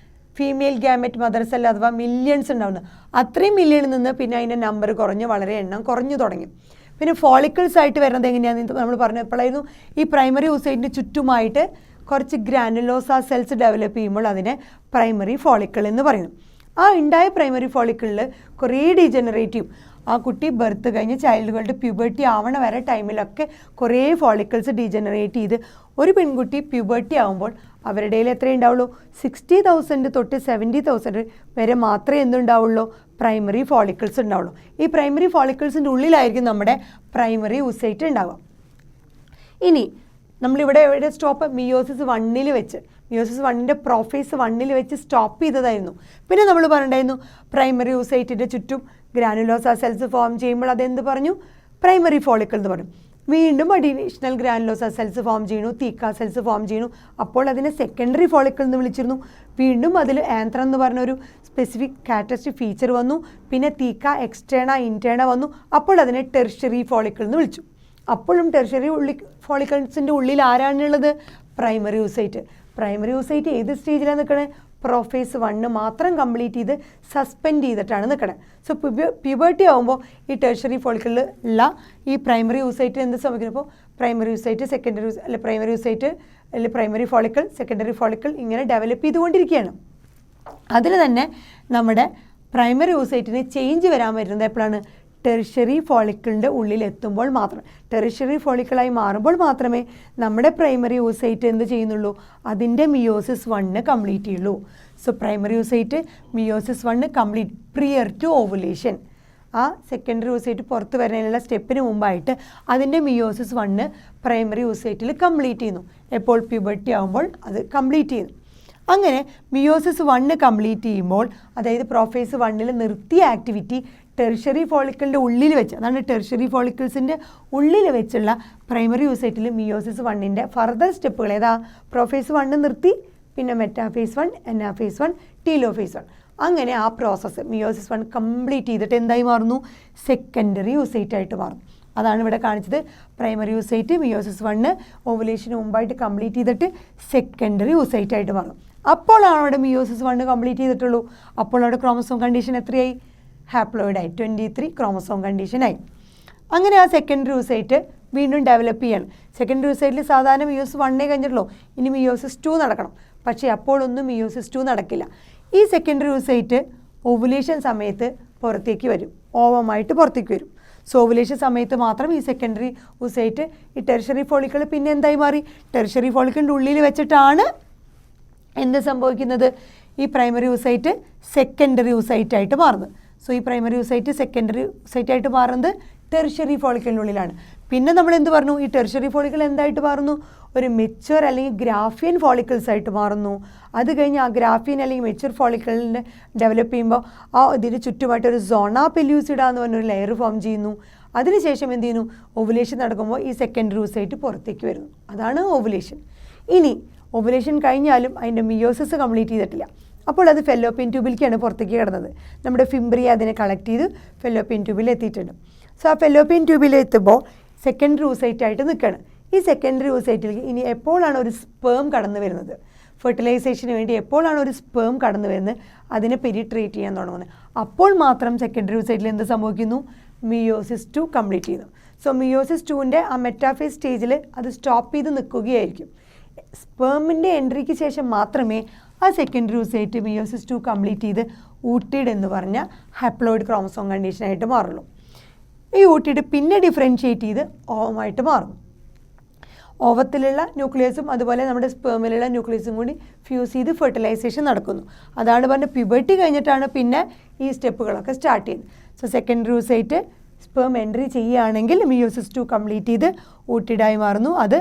female gamut mother cell അഥവാ മില്യൺസ് ഉണ്ടാവുന്നു. അത്രയും മില്യണിൽ നിന്ന് പിന്നെ അതിൻ്റെ നമ്പർ കുറഞ്ഞ് വളരെ എണ്ണം കുറഞ്ഞു തുടങ്ങി. പിന്നെ ഫോളിക്കിൾസ് ആയിട്ട് വരുന്നത് എങ്ങനെയാണെന്ന് നമ്മൾ പറഞ്ഞപ്പോഴായിരുന്നു ഈ പ്രൈമറി ഊസൈറ്റിന് ചുറ്റുമായിട്ട് കുറച്ച് ഗ്രാനുലോസ സെൽസ് ഡെവലപ്പ് ചെയ്യുമ്പോൾ അതിനെ പ്രൈമറി ഫോളിക്കിൾ എന്ന് പറയുന്നു. ആ ഉണ്ടായ പ്രൈമറി ഫോളിക്കിളിൽ കുറേ ഡീജനറേറ്റീവ്, ആ കുട്ടി ബർത്ത് കഴിഞ്ഞ് ചൈൽഡ്ഹുഡ് പ്യൂബർട്ടി ആവണ വരെ ടൈമിലൊക്കെ കുറേ ഫോളിക്കിൾസ് ഡീജനറേറ്റ് ചെയ്ത് ഒരു പെൺകുട്ടി പ്യൂബർട്ടി ആകുമ്പോൾ അവരുടെ എത്ര ഉണ്ടാവുള്ളൂ? 60,000 തൊട്ട് 70,000 വരെ മാത്രമേ എന്തുണ്ടാവുള്ളൂ? പ്രൈമറി ഫോളിക്കിൾസ് ഉണ്ടാവുള്ളൂ. ഈ പ്രൈമറി ഫോളിക്കിൾസിൻ്റെ ഉള്ളിലായിരിക്കും നമ്മുടെ പ്രൈമറി ഊസൈറ്റ് ഉണ്ടാവുക. ഇനി നമ്മളിവിടെ എവിടെ സ്റ്റോപ്പ്? മിയോസിസ് 1ൽ വെച്ച്, മിയോസിസ് 1ൻ്റെ പ്രൊഫേസ് 1ൽ വെച്ച് സ്റ്റോപ്പ് ചെയ്തതായിരുന്നു. പിന്നെ നമ്മൾ പറഞ്ഞിട്ടുണ്ടായിരുന്നു പ്രൈമറി ഊസൈറ്റിൻ്റെ ചുറ്റും ഗ്രാനുലോസ സെൽസ് ഫോം ചെയ്യുമ്പോൾ അതെന്ത് പറഞ്ഞു? പ്രൈമറി ഫോളിക്കിൾ എന്ന് പറഞ്ഞു. വീണ്ടും അഡീഷണൽ ഗ്രാനുലോസ സെൽസ് ഫോം ചെയ്യുന്നു, തീക്ക സെൽസ് ഫോം ചെയ്യുന്നു. അപ്പോൾ അതിനെ സെക്കൻഡറി ഫോളിക്കിൾ എന്ന് വിളിച്ചിരുന്നു. വീണ്ടും അതിൽ ആന്ത്രം എന്ന് പറഞ്ഞൊരു സ്പെസിഫിക് കാരക്ടറിസ്റ്റിക് ഫീച്ചർ വന്നു. പിന്നെ തീക്ക എക്സ്റ്റേണ ഇൻറ്റേണ വന്നു. അപ്പോൾ അതിനെ ടെർഷ്യറി ഫോളിക്കിൾ എന്ന് വിളിച്ചു. അപ്പോഴും ടെർഷ്യറി ഫോളിക്കിൾസിൻ്റെ ഉള്ളിൽ ആരാണുള്ളത്? Primary oocyte. പ്രൈമറി ഊസൈറ്റ് ഏത് സ്റ്റേജിലാണ് നിൽക്കണേ? പ്രൊഫേസ് 1 മാത്രം കംപ്ലീറ്റ് ചെയ്ത് സസ്പെൻഡ് ചെയ്തിട്ടാണ് നിൽക്കണത്. സോ പ്യൂബർട്ടി ആകുമ്പോൾ ഈ ടെർഷ്യറി ഫോളിക്കിളിൽ ഉള്ള ഈ പ്രൈമറി ഊസൈറ്റ് എന്ത് സംഭവിക്കുന്നു? പ്രൈമറി ഊസൈറ്റ്, സെക്കൻഡറി അല്ലെ പ്രൈമറി ഊസൈറ്റ് അല്ലെ പ്രൈമറി ഫോളിക്കിൾ, സെക്കൻഡറി ഫോളിക്കിൾ ഇങ്ങനെ ഡെവലപ്പ് ചെയ്തുകൊണ്ടിരിക്കുകയാണ്. അതിൽ തന്നെ നമ്മുടെ പ്രൈമറി ഊസൈറ്റിന് ചേഞ്ച് വരാൻ വരുന്നത് എപ്പോഴാണ്? ടെറിഷ്യറി ഫോളിക്കിളിൻ്റെ ഉള്ളിലെത്തുമ്പോൾ മാത്രം. ടെറിഷ്യറി ഫോളിക്കിളായി മാറുമ്പോൾ മാത്രമേ നമ്മുടെ പ്രൈമറി ഊസൈറ്റ് എന്ത് ചെയ്യുന്നുള്ളൂ? അതിൻ്റെ മിയോസിസ് 1 കംപ്ലീറ്റ് ചെയ്യുള്ളൂ. So primary oocyte meiosis 1 complete prior to ovulation. ആ സെക്കൻഡറി ഊസൈറ്റ് പുറത്ത് വരുന്നതിനുള്ള സ്റ്റെപ്പിന് മുമ്പായിട്ട് അതിൻ്റെ മിയോസിസ് 1 പ്രൈമറി ഊസൈറ്റിൽ കംപ്ലീറ്റ് ചെയ്യുന്നു. എപ്പോൾ? പ്യൂബർട്ടി ആകുമ്പോൾ അത് കംപ്ലീറ്റ് ചെയ്യുന്നു. അങ്ങനെ മിയോസിസ് 1 കംപ്ലീറ്റ് ചെയ്യുമ്പോൾ, അതായത് പ്രൊഫേസ് 1ൽ നിർത്തിയ ആക്ടിവിറ്റി ടെർഷ്യറി ഫോളിക്കിളിൻ്റെ ഉള്ളിൽ വെച്ച്, അതാണ് ടെർഷ്യറി ഫോളിക്കിൾസിൻ്റെ ഉള്ളിൽ വെച്ചുള്ള പ്രൈമറി യൂസൈറ്റിൽ മിയോസിസ് 1ൻ്റെ ഫർദർ സ്റ്റെപ്പുകൾ ഏതാ? പ്രൊഫേസ് 1 നിർത്തി പിന്നെ മെറ്റാഫേസ് 1, അനാഫേസ് 1, ടീലോഫേസ് 1. അങ്ങനെ ആ പ്രോസസ്സ് മിയോസിസ് 1 കംപ്ലീറ്റ് ചെയ്തിട്ട് എന്തായി മാറുന്നു? സെക്കൻഡറി യൂസൈറ്റ് ആയിട്ട് മാറും. അതാണ് ഇവിടെ കാണിച്ചത്. പ്രൈമറി യൂസൈറ്റ് മിയോസിസ് 1 ഓവുലേഷന് മുമ്പായിട്ട് കംപ്ലീറ്റ് ചെയ്തിട്ട് സെക്കൻഡറി യൂസൈറ്റ് ആയിട്ട് മാറും. അപ്പോഴാണ് അവിടെ മിയോസിസ് 1 കംപ്ലീറ്റ് ചെയ്തിട്ടുള്ളൂ. അപ്പോൾ അവിടെ ക്രോമസോം കണ്ടീഷൻ എത്രയായി? ഹാപ്ലോയിഡായി, 23 ക്രോമസോം കണ്ടീഷനായി. അങ്ങനെ ആ സെക്കൻഡറി യൂസൈറ്റ് വീണ്ടും ഡെവലപ്പ് ചെയ്യണം. സെക്കൻഡറി യൂസൈറ്റിൽ സാധാരണ മിയോസിസ് 1 കഴിഞ്ഞിട്ടുള്ളൂ, ഇനി മിയോസിസ് 2 നടക്കണം. പക്ഷേ അപ്പോഴൊന്നും മിയോസിസ് 2 നടക്കില്ല. ഈ സെക്കൻഡറി യൂസൈറ്റ് ഓവുലേഷൻ സമയത്ത് പുറത്തേക്ക് വരും, ഓവമായിട്ട് പുറത്തേക്ക് വരും. സോ ഓവുലേഷൻ സമയത്ത് മാത്രം ഈ സെക്കൻഡറി യൂസൈറ്റ് ഈ ടെർഷറി ഫോളിക്കിൾ പിന്നെ എന്തായി മാറി? ടെർഷറി ഫോളിക്കിളിൻ്റെ ഉള്ളിൽ വെച്ചിട്ടാണ് എന്ത് സംഭവിക്കുന്നത്? ഈ പ്രൈമറി യൂസൈറ്റ് സെക്കൻഡറി യൂസൈറ്റ് ആയിട്ട് മാറുന്നത്. സോ ഈ പ്രൈമറി യൂസൈറ്റ് സെക്കൻഡറി യൂസൈറ്റ് ആയിട്ട് മാറുന്നത് ടെർഷറി ഫോളിക്കിളിനുള്ളിലാണ്. പിന്നെ നമ്മൾ എന്ത് പറഞ്ഞു? ഈ ടെർഷറി ഫോളിക്കിൾ എന്തായിട്ട് മാറുന്നു? ഒരു മെച്യൂർ അല്ലെങ്കിൽ ഗ്രാഫിയൻ ഫോളിക്കിൾസ് ആയിട്ട് മാറുന്നു. അത് കഴിഞ്ഞ് ആ ഗ്രാഫിയൻ അല്ലെങ്കിൽ മെച്യൂർ ഫോളിക്കിളിനെ ഡെവലപ്പ് ചെയ്യുമ്പോൾ ആ ഇതിന് ചുറ്റുമായിട്ട് ഒരു സോണ പെല്യൂസിഡ എന്ന് പറഞ്ഞൊരു ലെയർ ഫോം ചെയ്യുന്നു. അതിനുശേഷം എന്ത് ചെയ്യുന്നു? ഓവുലേഷൻ നടക്കുമ്പോൾ ഈ സെക്കൻഡറി യൂസൈറ്റ് പുറത്തേക്ക് വരുന്നു. അതാണ് ഓവുലേഷൻ. ഇനി ഓവുലേഷൻ കഴിഞ്ഞാലും അതിൻ്റെ മിയോസിസ് കംപ്ലീറ്റ് ചെയ്തിട്ടില്ല. അപ്പോൾ അത് ഫെല്ലോപ്പിയൻ ട്യൂബിലേക്കാണ് പുറത്തേക്ക് കിടന്നത്. നമ്മുടെ ഫിംബ്രിയ അതിനെ കളക്ട് ചെയ്ത് ഫെല്ലോപ്പിയൻ ട്യൂബിൽ എത്തിയിട്ടുണ്ട്. സോ ആ ഫെല്ലോപ്പിയൻ ട്യൂബിൽ എത്തുമ്പോൾ സെക്കൻഡറി യൂസൈറ്റ് ആയിട്ട് നിൽക്കുകയാണ്. ഈ സെക്കൻഡറി യൂസൈറ്റിലേക്ക് ഇനി എപ്പോഴാണ് ഒരു സ്പേം കടന്നു വരുന്നത്? ഫെർട്ടിലൈസേഷന് വേണ്ടി എപ്പോഴാണ് ഒരു സ്പേം കടന്നു വരുന്നത്? അതിനെ പെരിട്രേറ്റ് ചെയ്യാൻ തുടങ്ങുന്നത്. അപ്പോൾ മാത്രം സെക്കൻഡറി യൂസൈറ്റിൽ എന്ത് സംഭവിക്കുന്നു? മിയോസിസ് 2 കംപ്ലീറ്റ് ചെയ്യുന്നു. സോ മിയോസിസ് 2ൻ്റെ ആ മെറ്റാഫേസ് സ്റ്റേജിൽ അത് സ്റ്റോപ്പ് ചെയ്ത് നിൽക്കുകയായിരിക്കും. സ്പേമിൻ്റെ എൻട്രിക്ക് ശേഷം മാത്രമേ ആ സെക്കൻഡറി യൂസൈറ്റ് മിയോസിസ് 2 കംപ്ലീറ്റ് ചെയ്ത് ഊട്ടിഡ് എന്ന് പറഞ്ഞ ഹാപ്ലോയിഡ് ക്രോമസോം കണ്ടീഷനായിട്ട് മാറുള്ളൂ. ഈ ഊട്ടിഡ് പിന്നെ ഡിഫറൻഷ്യേറ്റ് ചെയ്ത് ഓവമായിട്ട് മാറുന്നു. ഓവത്തിലുള്ള ന്യൂക്ലിയസും അതുപോലെ നമ്മുടെ സ്പേമിലുള്ള ന്യൂക്ലിയസും കൂടി ഫ്യൂസ് ചെയ്ത് ഫെർട്ടിലൈസേഷൻ നടക്കുന്നു. അതാണ് പറഞ്ഞ പ്യൂബർട്ടി കഴിഞ്ഞിട്ടാണ് പിന്നെ ഈ സ്റ്റെപ്പുകളൊക്കെ സ്റ്റാർട്ട് ചെയ്യുന്നത്. So secondary oocyte sperm entry ചെയ്യുകയാണെങ്കിൽ മിയോസിസ് 2 കംപ്ലീറ്റ് ചെയ്ത് ഊട്ടിഡായി മാറുന്നു. അത്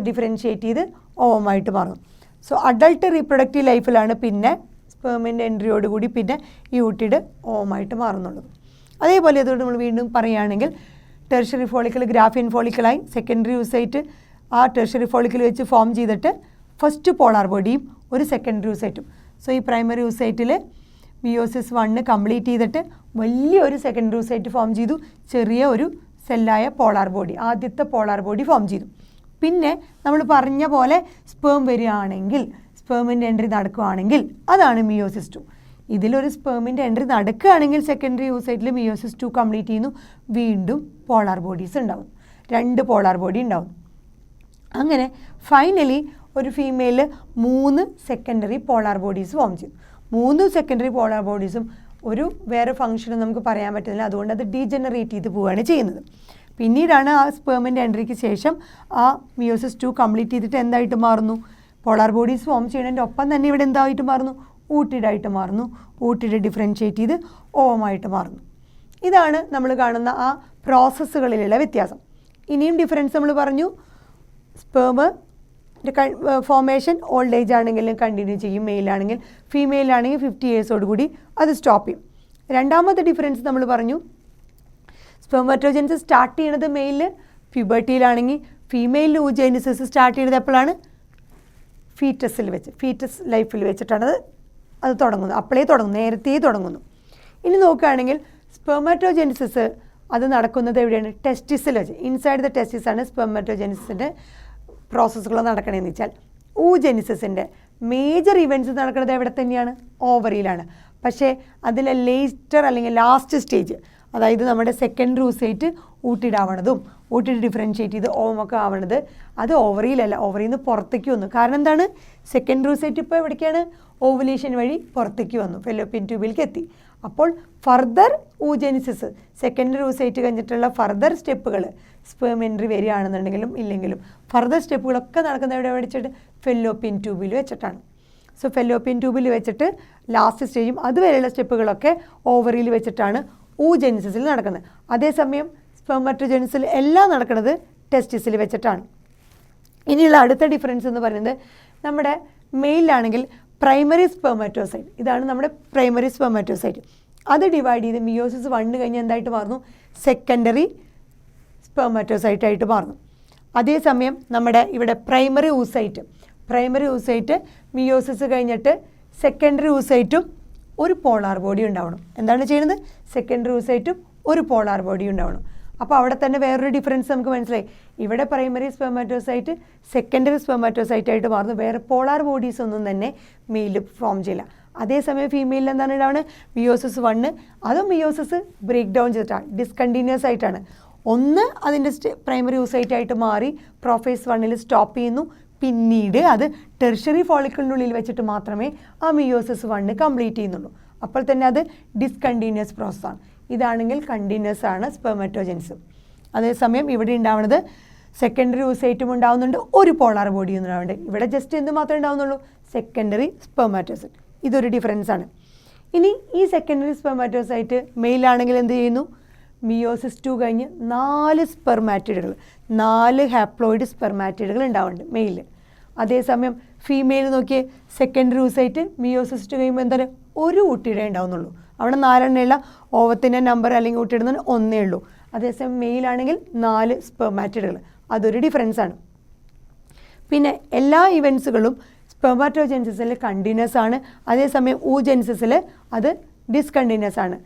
ഡിഫറൻഷ്യേറ്റ് ചെയ്ത് ഓവമായിട്ട് മാറുന്നു. സോ അഡൾട്ട് റീപ്രൊഡക്റ്റീവ് ലൈഫിലാണ് പിന്നെ സ്പേമിൻ്റെ എൻട്രിയോടുകൂടി പിന്നെ ഈ ഊട്ടിഡ് ഓവമായിട്ട് മാറുന്നുള്ളൂ. അതേപോലെ അതുകൊണ്ട് നമ്മൾ വീണ്ടും പറയുകയാണെങ്കിൽ ടെർഷറി ഫോളിക്കിൾ ഗ്രാഫിയൻ ഫോളിക്കിളായി സെക്കൻഡറി യൂസൈറ്റ് ആ ടെർഷറി ഫോളിക്കിൾ വെച്ച് ഫോം ചെയ്തിട്ട് ഫസ്റ്റ് പോളാർ ബോഡിയും ഒരു സെക്കൻഡറി യൂസൈറ്റും. സോ ഈ പ്രൈമറി യൂസൈറ്റിൽ മിയോസിസ് 1 കംപ്ലീറ്റ് ചെയ്തിട്ട് വലിയൊരു സെക്കൻഡറി യൂസൈറ്റ് ഫോം ചെയ്തു. ചെറിയ ഒരു സെല്ലായ പോളാർ ബോഡി, ആദ്യത്തെ പോളാർ ബോഡി ഫോം ചെയ്തു. പിന്നെ നമ്മൾ പറഞ്ഞ പോലെ സ്പേം വരികയാണെങ്കിൽ, സ്പേമിൻ്റെ എൻട്രി നടക്കുകയാണെങ്കിൽ അതാണ് മിയോസിസ് 2. ഇതിലൊരു സ്പേമിൻ്റെ എൻട്രി നടക്കുകയാണെങ്കിൽ സെക്കൻഡറി യൂസൈറ്റിൽ മിയോസിസ് 2 കംപ്ലീറ്റ് ചെയ്യുന്നു. വീണ്ടും പോളാർ ബോഡീസ് ഉണ്ടാവും, 2 പോളാർ ബോഡി ഉണ്ടാവും. അങ്ങനെ ഫൈനലി ഒരു female 3 secondary polar bodies form ചെയ്തു. 3 സെക്കൻഡറി പോളാർ ബോഡീസും ഒരു വേറെ ഫംഗ്ഷനും നമുക്ക് പറയാൻ പറ്റുന്നില്ല. അതുകൊണ്ട് അത് ഡീജനറേറ്റ് ചെയ്ത് പോവുകയാണ് ചെയ്യുന്നത്. പിന്നീടാണ് ആ സ്പേമിൻ്റെ എൻട്രിക്ക് ശേഷം ആ മിയോസിസ് 2 കംപ്ലീറ്റ് ചെയ്തിട്ട് എന്തായിട്ട് മാറുന്നു? പോളാർ ബോഡീസ് ഫോം ചെയ്യുന്നതിൻ്റെ ഒപ്പം തന്നെ ഇവിടെ എന്തായിട്ട് മാറുന്നു? ഊട്ടിഡായിട്ട് മാറുന്നു. ഊട്ടിഡ് ഡിഫറൻഷ്യേറ്റ് ചെയ്ത് ഓവമായിട്ട് മാറുന്നു. ഇതാണ് നമ്മൾ കാണുന്ന ആ പ്രോസസ്സുകളിലുള്ള വ്യത്യാസം. ഇനിയും ഡിഫറൻസ് നമ്മൾ പറഞ്ഞു. സ്പേമ് ഫോർമേഷൻ ഓൾഡ് ഏജ് ആണെങ്കിലും കണ്ടിന്യൂ ചെയ്യും. മെയിലാണെങ്കിൽ, ഫീമെയിലാണെങ്കിൽ 50 ഇയേഴ്സോടുകൂടി അത് സ്റ്റോപ്പ് ചെയ്യും. രണ്ടാമത്തെ ഡിഫറൻസ് നമ്മൾ പറഞ്ഞു, സ്പെർമറ്റോജെനിസിസ് സ്റ്റാർട്ട് ചെയ്യണത് മെയിലിൽ പ്യൂബർട്ടിയിലാണെങ്കിൽ ഫീമെയിലിൽ ഊജെനിസിസ് സ്റ്റാർട്ട് ചെയ്യുന്നത് എപ്പോഴാണ്? ഫീറ്റസിൽ വെച്ച്, ഫീറ്റസ് ലൈഫിൽ വെച്ചിട്ടാണ് അത് തുടങ്ങുന്നത്. അപ്പോഴേ തുടങ്ങുന്നു, നേരത്തെ തുടങ്ങുന്നു. ഇനി നോക്കുകയാണെങ്കിൽ സ്പെർമറ്റോജെനിസിസ് അത് നടക്കുന്നത് എവിടെയാണ്? ടെസ്റ്റിസിൽ വെച്ച്. ഇൻസൈഡ് ദ ടെസ്റ്റിസ് ആണ് സ്പെർമറ്റോജെനിസിൻ്റെ പ്രോസസ്സുകൾ നടക്കണമെന്ന് വെച്ചാൽ. ഊജെനിസിസിൻ്റെ മേജർ ഇവൻറ്റ്സ് നടക്കുന്നത് എവിടെ തന്നെയാണ്? ഓവറിയിലാണ്. പക്ഷേ അതിലെ ലേറ്റർ അല്ലെങ്കിൽ ലാസ്റ്റ് സ്റ്റേജ്, അതായത് നമ്മുടെ സെക്കൻഡറി യൂസൈറ്റ് ഊട്ടിഡാവണതും ഊട്ടിഡ് ഡിഫറൻഷ്യേറ്റ് ചെയ്ത് ഓവമൊക്കെ ആവണത് അത് ഓവറിയിലല്ല, ഓവറിയിൽ നിന്ന് പുറത്തേക്ക് വന്നു. കാരണം എന്താണ്? സെക്കൻഡറി യൂസൈറ്റ് ഇപ്പോൾ എവിടേക്കാണ്? ഓവുലേഷൻ വഴി പുറത്തേക്ക് വന്നു, ഫെല്ലോപ്പിയൻ ട്യൂബിലേക്ക് എത്തി. അപ്പോൾ ഫർദർ ഊജെനിസിസ്, സെക്കൻഡറി യൂസൈറ്റ് കഴിഞ്ഞിട്ടുള്ള ഫർദർ സ്റ്റെപ്പുകൾ, സ്പേം എൻട്രി വരികയാണെന്നുണ്ടെങ്കിലും ഇല്ലെങ്കിലും ഫർദർ സ്റ്റെപ്പുകളൊക്കെ നടക്കുന്നത് എവിടെ വെച്ചിട്ട്? ഫെല്ലോപ്പിയൻ ട്യൂബിൽ വെച്ചിട്ടാണ്. സോ ഫെല്ലോപ്പിയൻ ട്യൂബിൽ വെച്ചിട്ട് ലാസ്റ്റ് സ്റ്റേജും അതുവരെയുള്ള സ്റ്റെപ്പുകളൊക്കെ ഓവറിയിൽ വെച്ചിട്ടാണ് ഊജെനിസിസിൽ നടക്കുന്നത്. അതേസമയം സ്പെർമറ്റോജെനിസിൽ എല്ലാം നടക്കുന്നത് ടെസ്റ്റിസിൽ വെച്ചിട്ടാണ്. ഇനിയുള്ള അടുത്ത ഡിഫറൻസ് എന്ന് പറയുന്നത്, നമ്മുടെ മെയിലാണെങ്കിൽ പ്രൈമറി സ്പെർമറ്റോസൈറ്റ്, ഇതാണ് നമ്മുടെ പ്രൈമറി സ്പെർമറ്റോസൈറ്റ്. അത് ഡിവൈഡ് ചെയ്ത് മിയോസിസ് 1 കഴിഞ്ഞ് എന്തായിട്ട് മാറുന്നു? സെക്കൻഡറി സ്പെർമറ്റോസൈറ്റ് ആയിട്ട് മാറുന്നു. അതേസമയം നമ്മുടെ ഇവിടെ primary oocyte, primary oocyte meiosis കഴിഞ്ഞിട്ട് സെക്കൻഡറി oocyteും ഒരു പോളാർ ബോഡി ഉണ്ടാവണം. എന്താണ് ചെയ്യുന്നത്? സെക്കൻഡറി oocyteും ഒരു പോളാർ ബോഡി ഉണ്ടാവണം. അപ്പോൾ അവിടെ തന്നെ വേറൊരു ഡിഫറൻസ് നമുക്ക് മനസ്സിലായി. ഇവിടെ പ്രൈമറി സ്പെർമാറ്റോസൈറ്റ് സെക്കൻഡറി സ്പെർമാറ്റോസൈറ്റ് ആയിട്ട് മാറുന്നു. വേറെ പോളാർ ബോഡീസ് ഒന്നും തന്നെ മെയിൽ ഫോം ചെയ്യില്ല. അതേസമയം ഫീമെയിലിൽ എന്താണ് ഉണ്ടാവുന്നത്? മിയോസിസ് 1 അതും മിയോസിസ് ബ്രേക്ക് ഡൗൺ ചെയ്തിട്ടാണ്, ഡിസ്കണ്ടിന്യൂസ് ആയിട്ടാണ്. ഒന്ന് അതിൻ്റെ പ്രൈമറി oocyte ആയിട്ട് മാറി പ്രോഫേസ് 1 സ്റ്റോപ്പ് ചെയ്യുന്നു. പിന്നീട് അത് ടെർഷ്യറി ഫോളിക്കിളിനുള്ളിൽ വെച്ചിട്ട് മാത്രമേ ആ മിയോസിസ് 1 കംപ്ലീറ്റ് ചെയ്യുന്നുള്ളൂ. അപ്പോൾ തന്നെ അത് ഡിസ്കണ്ടിന്യൂസ് പ്രോസസ്സാണ്. ഇതാണെങ്കിൽ കണ്ടിന്യൂസ് ആണ് സ്പെർമാറ്റോജെനിസം. അതേസമയം ഇവിടെ ഉണ്ടാവുന്നത് സെക്കൻഡറി oocyteും ഉണ്ടാവുന്നുണ്ട്, ഒരു പോളാർ ബോഡിയും ഉണ്ടാവുന്നുണ്ട്. ഇവിടെ ജസ്റ്റ് എന്ത് മാത്രമേ ഉണ്ടാവുന്നുള്ളൂ? Secondary spermatocyte. ഇതൊരു ഡിഫറൻസ് ആണ്. ഇനി ഈ സെക്കൻഡറി സ്പെർമാറ്റോസൈറ്റ് മെയിലാണെങ്കിൽ എന്ത് ചെയ്യുന്നു? മിയോസിസ് 2 കഴിഞ്ഞ് 4 സ്പെർമാറ്റിഡുകൾ, 4 ഹാപ്ലോയിഡ് സ്പെർമാറ്റിഡുകൾ ഉണ്ടാവുന്നുണ്ട് മെയിലിൽ. അതേസമയം ഫീമെയിൽ നോക്കിയേ, സെക്കൻഡറി oocyte മിയോസിസ് 2 കഴിയുമ്പോൾ എന്താണ്? ഒരു ഊട്ടിയുടെ ഉണ്ടാവുന്നുള്ളൂ. അവിടെ 4 എണ്ണയുള്ള ഓവത്തിൻ്റെ നമ്പർ അല്ലെങ്കിൽ ഊട്ടിയിടുന്നത് 1 ഉള്ളൂ. അതേസമയം മെയിലാണെങ്കിൽ 4 സ്പെർമാറ്റിഡുകൾ. അതൊരു ഡിഫറൻസ് ആണ്. പിന്നെ എല്ലാ ഇവൻസുകളും സ്പെർമാറ്റോജെനിസിസിൽ കണ്ടിന്യൂസ് ആണ്. അതേസമയം oogenesisൽ അത് ഡിസ്കണ്ടിന്യൂസ് ആണ്.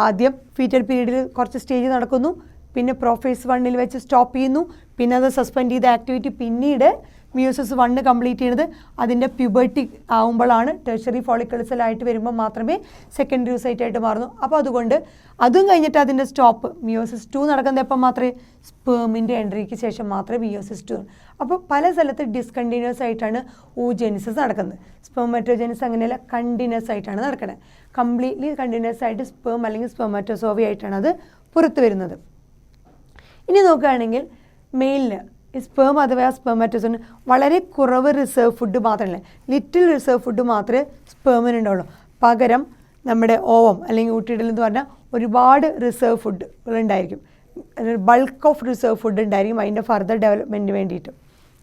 ആദ്യം ഫീറ്റൽ പീരീഡിൽ കുറച്ച് സ്റ്റേജ് നടക്കുന്നു, പിന്നെ പ്രോഫേസ് 1 വെച്ച് സ്റ്റോപ്പ് ചെയ്യുന്നു, പിന്നെ അത് സസ്പെൻഡ് ചെയ്ത ആക്ടിവിറ്റി പിന്നീട് മിയോസിസ് 1 കംപ്ലീറ്റ് ചെയ്യുന്നത് അതിൻ്റെ പ്യൂബർട്ടി ആവുമ്പോഴാണ്. ടെർഷ്യറി ഫോളിക്കിൾസിലായിട്ട് വരുമ്പോൾ മാത്രമേ സെക്കൻഡറി oocyte ആയിട്ട് മാറുന്നു. അപ്പോൾ അതുകൊണ്ട് അതും കഴിഞ്ഞിട്ട് അതിൻ്റെ സ്റ്റോപ്പ് മിയോസിസ് 2 നടക്കുന്നത് എപ്പോൾ മാത്രമേ? സ്പേമിൻ്റെ എൻട്രിക്ക് ശേഷം മാത്രമേ മിയോസിസ് 2. അപ്പോൾ പല സ്ഥലത്ത് ഡിസ്കണ്ടിന്യൂസ് ആയിട്ടാണ് oogenesis നടക്കുന്നത്. സ്പെർമാറ്റോജെനിസ് അങ്ങനെയല്ല, കണ്ടിന്യൂസ് ആയിട്ടാണ് നടക്കുന്നത്. കംപ്ലീറ്റ്ലി കണ്ടിന്യൂസ് ആയിട്ട് സ്പേം അല്ലെങ്കിൽ സ്പെർമാറ്റോസോവി ആയിട്ടാണ് അത് പുറത്ത് വരുന്നത്. ഇനി നോക്കുകയാണെങ്കിൽ മെയിലിന് ഈ സ്പേം അഥവാ സ്പെർമാറ്റോസോയിന് വളരെ കുറവ് റിസർവ് ഫുഡ് മാത്രമല്ല, ലിറ്റിൽ റിസർവ് ഫുഡ് മാത്രമേ സ്പേമിനുണ്ടാവുള്ളൂ. പകരം നമ്മുടെ ഓവം അല്ലെങ്കിൽ ഊട്ടിയിടൽ എന്ന് പറഞ്ഞാൽ ഒരുപാട് റിസർവ് ഫുഡുകൾ ഉണ്ടായിരിക്കും. ബൾക്ക് ഓഫ് റിസർവ് ഫുഡ് ഉണ്ടായിരിക്കും അതിൻ്റെ ഫർദർ ഡെവലപ്മെൻറ്റിന് വേണ്ടിയിട്ട്.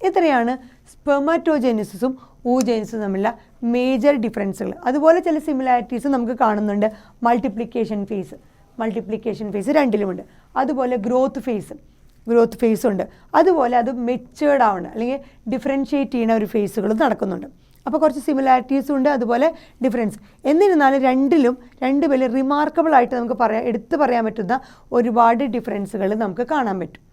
ഇത്രയാണ് സ്പെർമാറ്റോജെനിസിസും oogenesis തമ്മിലുള്ള മേജർ ഡിഫറൻസുകൾ. അതുപോലെ ചില സിമിലാരിറ്റീസ് നമുക്ക് കാണുന്നുണ്ട്. മൾട്ടിപ്ലിക്കേഷൻ ഫേസ് രണ്ടിലുമുണ്ട്. അതുപോലെ ഗ്രോത്ത് ഫേസ് ഉണ്ട്. അതുപോലെ അത് മെച്ചേർഡ് ആവുന്ന അല്ലെങ്കിൽ ഡിഫറൻഷ്യേറ്റ് ചെയ്യുന്ന ഒരു ഫേസുകൾ നടക്കുന്നുണ്ട്. അപ്പോൾ കുറച്ച് സിമിലാരിറ്റീസും ഉണ്ട്, അതുപോലെ ഡിഫറൻസ്. എന്നിരുന്നാലും രണ്ടുപേരും റിമാർക്കബിൾ ആയിട്ട് നമുക്ക് എടുത്തു പറയാൻ പറ്റുന്ന ഒരുപാട് ഡിഫറൻസുകൾ നമുക്ക് കാണാൻ പറ്റും.